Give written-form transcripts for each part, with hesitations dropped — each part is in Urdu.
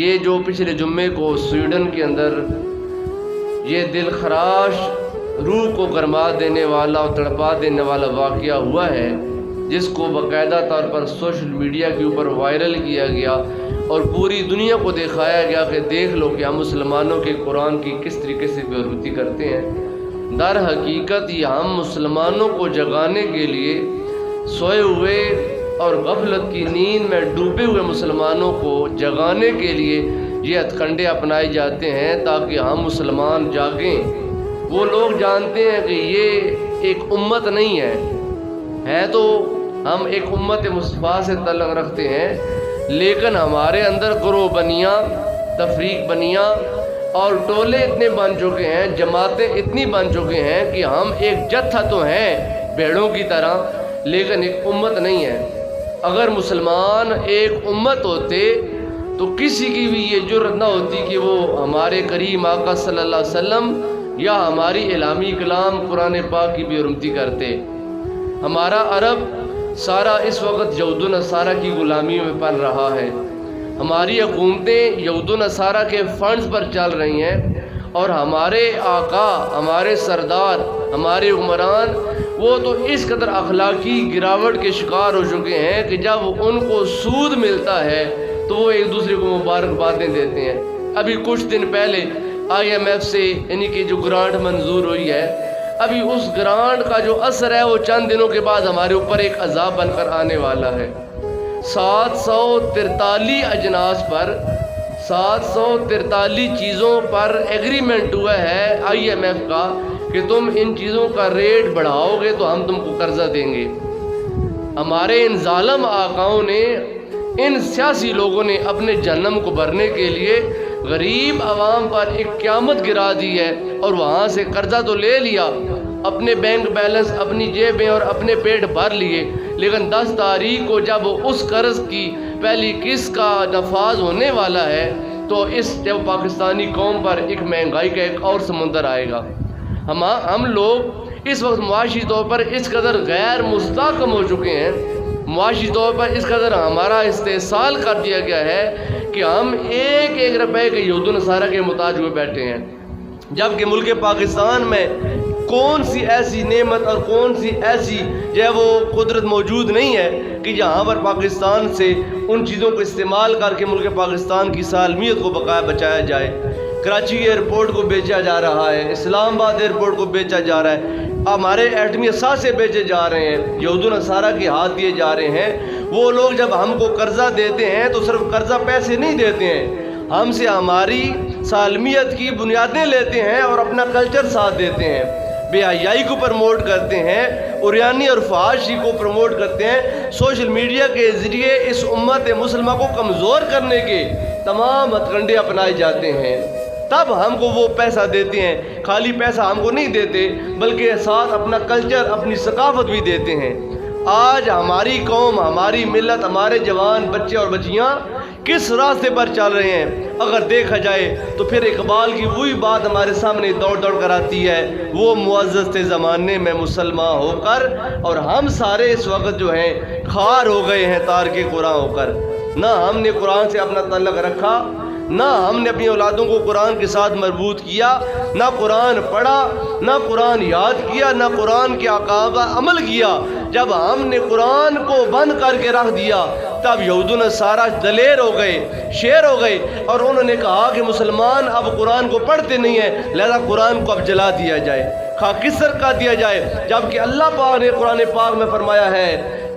یہ جو پچھلے جمعے کو سویڈن کے اندر یہ دل خراش روح کو گرما دینے والا اور تڑپا دینے والا واقعہ ہوا ہے، جس کو باقاعدہ طور پر سوشل میڈیا کے اوپر وائرل کیا گیا اور پوری دنیا کو دکھایا گیا کہ دیکھ لو کہ ہم مسلمانوں کے قرآن کی کس طریقے سے بےعزتی کرتے ہیں۔ در حقیقت یہ ہم مسلمانوں کو جگانے کے لیے سوئے ہوئے اور غفلت کی نیند میں ڈوبے ہوئے مسلمانوں کو جگانے کے لیے یہ ہتھ کنڈے اپنائے جاتے ہیں تاکہ ہم مسلمان جاگیں۔ وہ لوگ جانتے ہیں کہ یہ ایک امت نہیں ہے تو ہم ایک امت مصطفیٰ سے تعلق رکھتے ہیں، لیکن ہمارے اندر گروہ بنیاں، تفریق بنیاں اور ٹولے اتنے بن چکے ہیں، جماعتیں اتنی بن چکے ہیں کہ ہم ایک جتھا تو ہیں بھیڑوں کی طرح، لیکن ایک امت نہیں ہے۔ اگر مسلمان ایک امت ہوتے تو کسی کی بھی یہ جرأت نہ ہوتی کہ وہ ہمارے کریم آقا صلی اللہ علیہ وسلم یا ہماری الہامی کلام قرآن پاک کی بے حرمتی کرتے۔ ہمارا عرب سارا اس وقت یہود و نصارہ کی غلامی میں پل رہا ہے، ہماری حکومتیں یہود و نصارہ کے فنڈز پر چل رہی ہیں، اور ہمارے آقا، ہمارے سردار، ہمارے عمران وہ تو اس قدر اخلاقی گراوٹ کے شکار ہو چکے ہیں کہ جب ان کو سود ملتا ہے تو وہ ایک دوسرے کو مبارکبادیں دیتے ہیں۔ ابھی کچھ دن پہلے IMF سے یعنی کہ جو گرانٹ منظور ہوئی ہے، ابھی اس گرانٹ کا جو اثر ہے وہ چند دنوں کے بعد ہمارے اوپر ایک عذاب بن کر آنے والا ہے۔ 743 اجناس پر 743 چیزوں پر ایگریمنٹ ہوا ہے IMF کا کہ تم ان چیزوں کا ریٹ بڑھاؤ گے تو ہم تم کو قرضہ دیں گے۔ ہمارے ان ظالم آقاؤں نے، ان سیاسی لوگوں نے اپنے جہنم کو بھرنے کے لیے غریب عوام پر ایک قیامت گرا دی ہے، اور وہاں سے قرضہ تو لے لیا، اپنے بینک بیلنس، اپنی جیبیں اور اپنے پیٹ بھر لیے، لیکن 10 تاریخ کو جب اس قرض کی پہلی قسط کا نفاذ ہونے والا ہے تو جب پاکستانی قوم پر ایک مہنگائی کا ایک اور سمندر آئے گا۔ ہم لوگ اس وقت معاشی طور پر اس قدر غیر مستحکم ہو چکے ہیں، معاشی طور پر اس قدر ہمارا استحصال کر دیا گیا ہے کہ ہم ایک ایک روپے کے یہود و نصارہ کے محتاج ہوئے بیٹھے ہیں، جبکہ ملک پاکستان میں کون سی ایسی نعمت اور کون سی ایسی جو ہے وہ قدرت موجود نہیں ہے کہ جہاں پر پاکستان سے ان چیزوں کو استعمال کر کے ملک پاکستان کی سالمیت کو بقایا بچایا جائے۔ کراچی ایئرپورٹ کو بیچا جا رہا ہے، اسلام آباد ایئرپورٹ کو بیچا جا رہا ہے، ہمارے ایٹمی اثاثے بیچے جا رہے ہیں، یہود و نصارہ کے ہاتھ دیے جا رہے ہیں۔ وہ لوگ جب ہم کو قرضہ دیتے ہیں تو صرف قرضہ پیسے نہیں دیتے ہیں، ہم سے ہماری سالمیت کی بنیادیں لیتے ہیں اور اپنا کلچر ساتھ دیتے ہیں، بے حیائی کو پروموٹ کرتے ہیں، عریانی اور فحاشی کو پروموٹ کرتے ہیں۔ سوشل میڈیا کے ذریعے اس امت مسلمہ کو کمزور کرنے کے تمام ہتھ کنڈے اپنائے جاتے ہیں، تب ہم کو وہ پیسہ دیتے ہیں۔ خالی پیسہ ہم کو نہیں دیتے بلکہ ساتھ اپنا کلچر، اپنی ثقافت بھی دیتے ہیں۔ آج ہماری قوم، ہماری ملت، ہمارے جوان بچے اور بچیاں کس راستے پر چل رہے ہیں اگر دیکھا جائے تو پھر اقبال کی وہی بات ہمارے سامنے دوڑ دوڑ کر آتی ہے، وہ معزز تھے زمانے میں مسلمان ہو کر، اور ہم سارے اس وقت جو ہیں خار ہو گئے ہیں تارک قرآن ہو کر۔ نہ ہم نے قرآن سے اپنا تعلق رکھا، نہ ہم نے اپنی اولادوں کو قرآن کے ساتھ مربوط کیا، نہ قرآن پڑھا، نہ قرآن یاد کیا، نہ قرآن کے احکام کا عمل کیا۔ جب ہم نے قرآن کو بند کر کے رکھ دیا تب یہود و نصارہ دلیر ہو گئے، شیر ہو گئے، اور انہوں نے کہا کہ مسلمان اب قرآن کو پڑھتے نہیں ہیں، لہذا قرآن کو اب جلا دیا جائے، خاکستر کر دیا جائے، جبکہ اللہ پاک نے قرآن پاک میں فرمایا ہے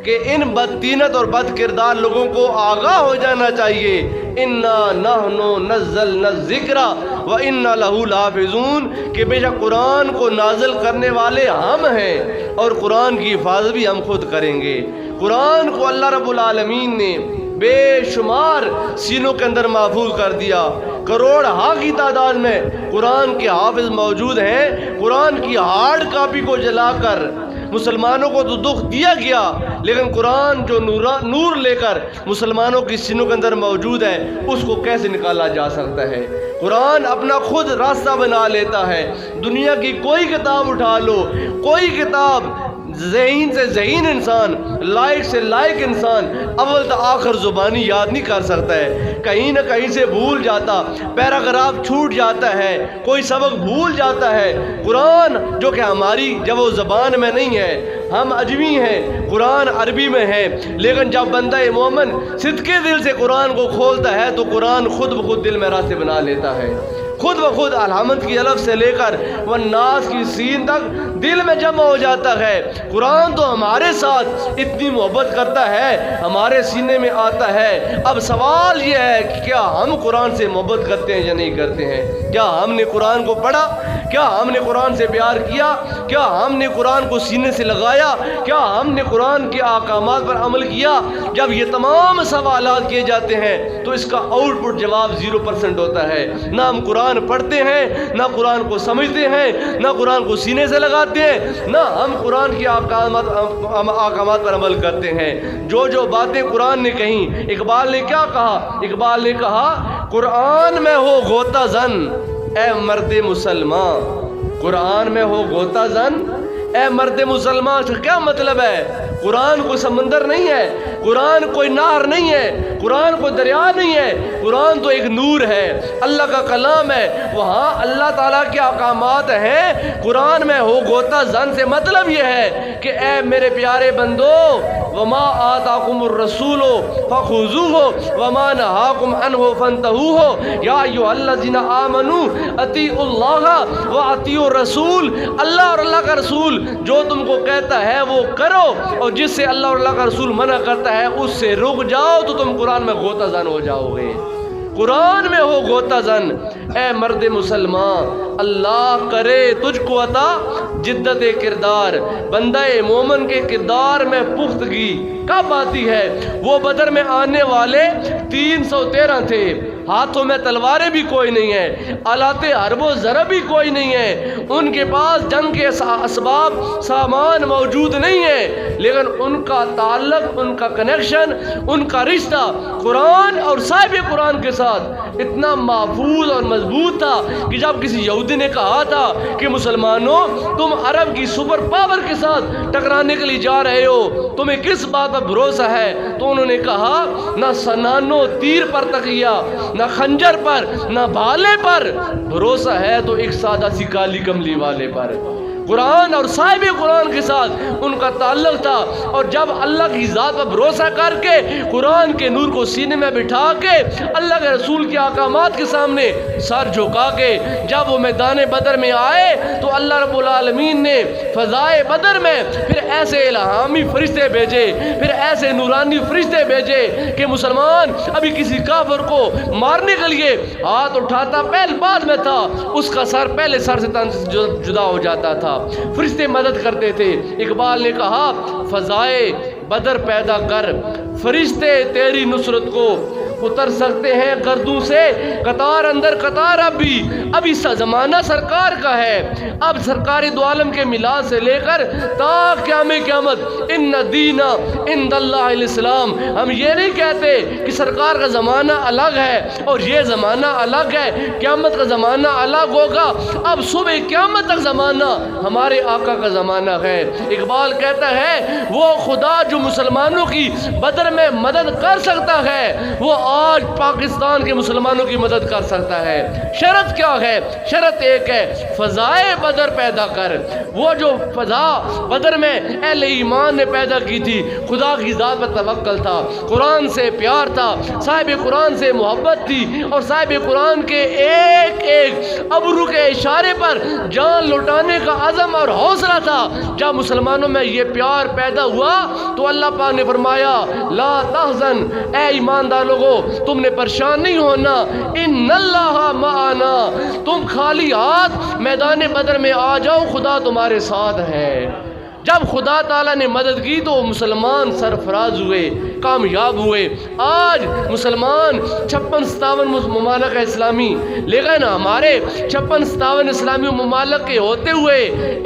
کہ ان بدتینت اور بد کردار لوگوں کو آگاہ ہو جانا چاہیے۔ اِنَّا نَحْنُ نَزَّلْنَا الذِّكْرَ وَإِنَّا لَهُ لَحَافِظُونَ، کہ بے شک قرآن کو نازل کرنے والے ہم ہیں اور قرآن کی حفاظت بھی ہم خود کریں گے۔ قرآن کو اللہ رب العالمین نے بے شمار سینوں کے اندر محفوظ کر دیا، کروڑ ہا کی تعداد میں قرآن کے حافظ موجود ہیں۔ قرآن کی ہارڈ کاپی کو جلا کر مسلمانوں کو تو دکھ دیا گیا، لیکن قرآن جو نور لے کر مسلمانوں کی سینوں کے اندر موجود ہے اس کو کیسے نکالا جا سکتا ہے؟ قرآن اپنا خود راستہ بنا لیتا ہے۔ دنیا کی کوئی کتاب اٹھا لو، کوئی کتاب ذہین سے ذہین انسان، لائق سے لائق انسان اول تا آخر زبانی یاد نہیں کر سکتا ہے، کہیں نہ کہیں سے بھول جاتا، پیراگراف چھوٹ جاتا ہے، کوئی سبق بھول جاتا ہے۔ قرآن جو کہ ہماری جب وہ زبان میں نہیں ہے، ہم اجمی ہیں، قرآن عربی میں ہے، لیکن جب بندہ مومن صدقے دل سے قرآن کو کھولتا ہے تو قرآن خود بخود دل میں راستے بنا لیتا ہے، خود بخود الحمد کی الف سے لے کر والناس کی سین تک دل میں جمع ہو جاتا ہے۔ قرآن تو ہمارے ساتھ اتنی محبت کرتا ہے، ہمارے سینے میں آتا ہے۔ اب سوال یہ ہے کہ کیا ہم قرآن سے محبت کرتے ہیں یا نہیں کرتے ہیں؟ کیا ہم نے قرآن کو پڑھا؟ کیا ہم نے قرآن سے پیار کیا؟ کیا ہم نے قرآن کو سینے سے لگایا؟ کیا ہم نے قرآن کے احکامات پر عمل کیا؟ جب یہ تمام سوالات کیے جاتے ہیں تو اس کا آؤٹ پٹ جواب 0% ہوتا ہے۔ نہ ہم قرآن پڑھتے ہیں، نہ قرآن کو سمجھتے ہیں، نہ قرآن کو سینے سے لگاتے ہیں، نہ ہم قرآن کے احکامات پر عمل کرتے ہیں۔ جو باتیں قرآن نے کہیں، اقبال نے کیا کہا؟ اقبال نے کہا قرآن میں ہو غوطہ زن اے مرد مسلمان، قرآن میں ہو غوطہ زن اے مرد مسلمان۔ کیا مطلب ہے؟ قرآن کوئی سمندر نہیں ہے، قرآن کوئی نہر نہیں ہے، قرآن کوئی دریا نہیں ہے، قرآن تو ایک نور ہے، اللہ کا کلام ہے، وہاں اللہ تعالیٰ کے احکامات ہیں۔ قرآن میں ہو غوطہ زن سے مطلب یہ ہے کہ اے میرے پیارے بندو، وما آتاکم الرسول فخذوہ وما نہاکم عنہ فانتہوہ یا ایھا الذین آمنوا اطیعوا اللہ واطیعوا الرسول۔ اللہ اور اللہ کا رسول جو تم کو کہتا ہے وہ کرو، اور جس سے اللہ اور اللہ کا رسول منع کرتا ہے اس سے رک جاؤ، تو تم قرآن میں غوطہ زن ہو جاؤ گے۔ قرآن میں ہو غوطہ زن اے مرد مسلمان، اللہ کرے تجھ کو عطا جدت کردار۔ بندہ مومن کے کردار میں پختگی کب آتی ہے؟ وہ بدر میں آنے والے 313 تھے، ہاتھوں میں تلواریں بھی کوئی نہیں ہے، آلات حرب و ضرب بھی کوئی نہیں ہے، ان کے پاس جنگ کے اسباب سامان موجود نہیں ہے، لیکن ان کا تعلق، ان کا کنیکشن، ان کا رشتہ قرآن اور صاحب قرآن کے ساتھ اتنا محفوظ اور مضبوط تھا کہ جب کسی یہودی نے کہا تھا کہ مسلمانوں تم عرب کی سپر پاور کے ساتھ ٹکرانے کے لیے جا رہے ہو، تمہیں کس بات پر بھروسہ ہے؟ تو انہوں نے کہا نہ سنانو تیر پر تقیہ، نہ خنجر پر، نہ بھالے پر بھروسہ ہے تو ایک سادہ سی کالی کملی والے پر۔ قرآن اور صاحب قرآن کے ساتھ ان کا تعلق تھا، اور جب اللہ کی ذات پر بھروسہ کر کے قرآن کے نور کو سینے میں بٹھا کے اللہ کے رسول کے احکامات کے سامنے سر جھکا کے جب وہ میدان بدر میں آئے تو اللہ رب العالمین نے فضائے بدر میں پھر ایسے الہامی فرشتے بھیجے، پھر ایسے نورانی فرشتے بھیجے کہ مسلمان ابھی کسی کافر کو مارنے کے لیے ہاتھ اٹھاتا پہل بعد میں تھا، اس کا سر پہلے سر سے تن جدا ہو جاتا تھا، فرشتے مدد کرتے تھے۔ اقبال نے کہا فضائے بدر پیدا کر، فرشتے تیری نصرت کو اتر سکتے ہیں گردوں سے، قطار اندر قطار ابھی زمانہ سرکار کا ہے۔ اب سرکار دو عالم کے میلاد سے لے کر تا قیامت ان دین عند اللہ الاسلام، ہم یہ نہیں کہتے کہ سرکار کا زمانہ الگ ہے اور یہ زمانہ الگ ہے، قیامت کا زمانہ الگ ہوگا۔ اب صبح قیامت تک زمانہ ہمارے آقا کا زمانہ ہے۔ اقبال کہتا ہے وہ خدا جو مسلمانوں کی بدر میں مدد کر سکتا ہے وہ آج پاکستان کے مسلمانوں کی مدد کر سکتا ہے۔ شرط کیا ہے؟ شرط ایک ہے فضائے بدر پیدا کر۔ وہ جو فضا بدر میں اہل ایمان نے پیدا کی تھی، خدا کی ذات پر توکل تھا، قرآن سے پیار تھا، صاحب قرآن سے محبت تھی، اور صاحب قرآن کے ایک ایک ابرو کے اشارے پر جان لوٹانے کا عزم اور حوصلہ تھا۔ جب مسلمانوں میں یہ پیار پیدا ہوا تو اللہ پاک نے فرمایا لا تحزن، اے ایماندار لوگو تم نے پریشان نہیں ہونا، ان اللہ معنا، تم خالی ہاتھ میدان بدر میں آ جاؤ، خدا تمہارے ساتھ ہے۔ جب خدا تعالیٰ نے مدد کی تو مسلمان سرفراز ہوئے، کامیاب ہوئے۔ آج مسلمان 56-57 ممالک اسلامی، لیکن ہمارے 56-57 اسلامی ممالک کے ہوتے ہوئے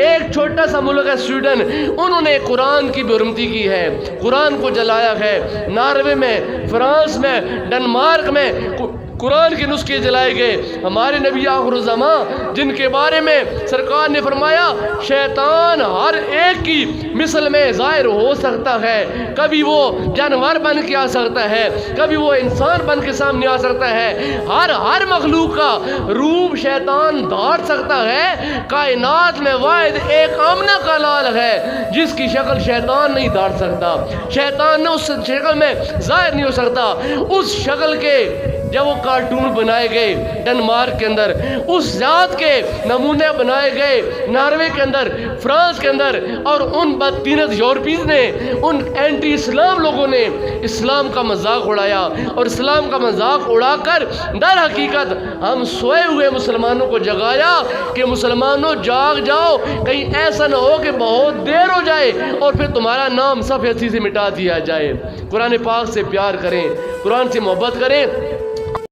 ایک چھوٹا سا ملک ہے سویڈن، انہوں نے قرآن کی بے حرمتی کی ہے، قرآن کو جلایا ہے۔ ناروے میں، فرانس میں، ڈنمارک میں قرآن کے نسخے جلائے گئے. ہمارے نبی آخر الزمان جن کے بارے میں سرکار نے فرمایا شیطان ہر ایک کی مثل میں ظاہر ہو سکتا ہے. کبھی وہ جانور بن کے آ سکتا ہے, کبھی وہ انسان بن کے سامنے آ سکتا ہے. ہر مخلوق کا روپ شیطان دھار سکتا ہے. کائنات میں واحد ایک آمنہ کا لال ہے جس کی شکل شیطان نہیں دھار سکتا. شیطان نے اس شکل میں ظاہر نہیں ہو سکتا. اس شکل کے جب وہ کارٹون بنائے گئے ڈنمارک کے اندر, اس ذات کے نمونے بنائے گئے ناروے کے اندر, فرانس کے اندر, اور ان بدتینت یورپیز نے, ان اینٹی اسلام لوگوں نے اسلام کا مذاق اڑایا, اور اسلام کا مذاق اڑا کر در حقیقت ہم سوئے ہوئے مسلمانوں کو جگایا کہ مسلمانوں جاگ جاؤ, کہیں ایسا نہ ہو کہ بہت دیر ہو جائے اور پھر تمہارا نام صفحے سے مٹا دیا جائے. قرآن پاک سے پیار کریں, قرآن سے محبت کریں.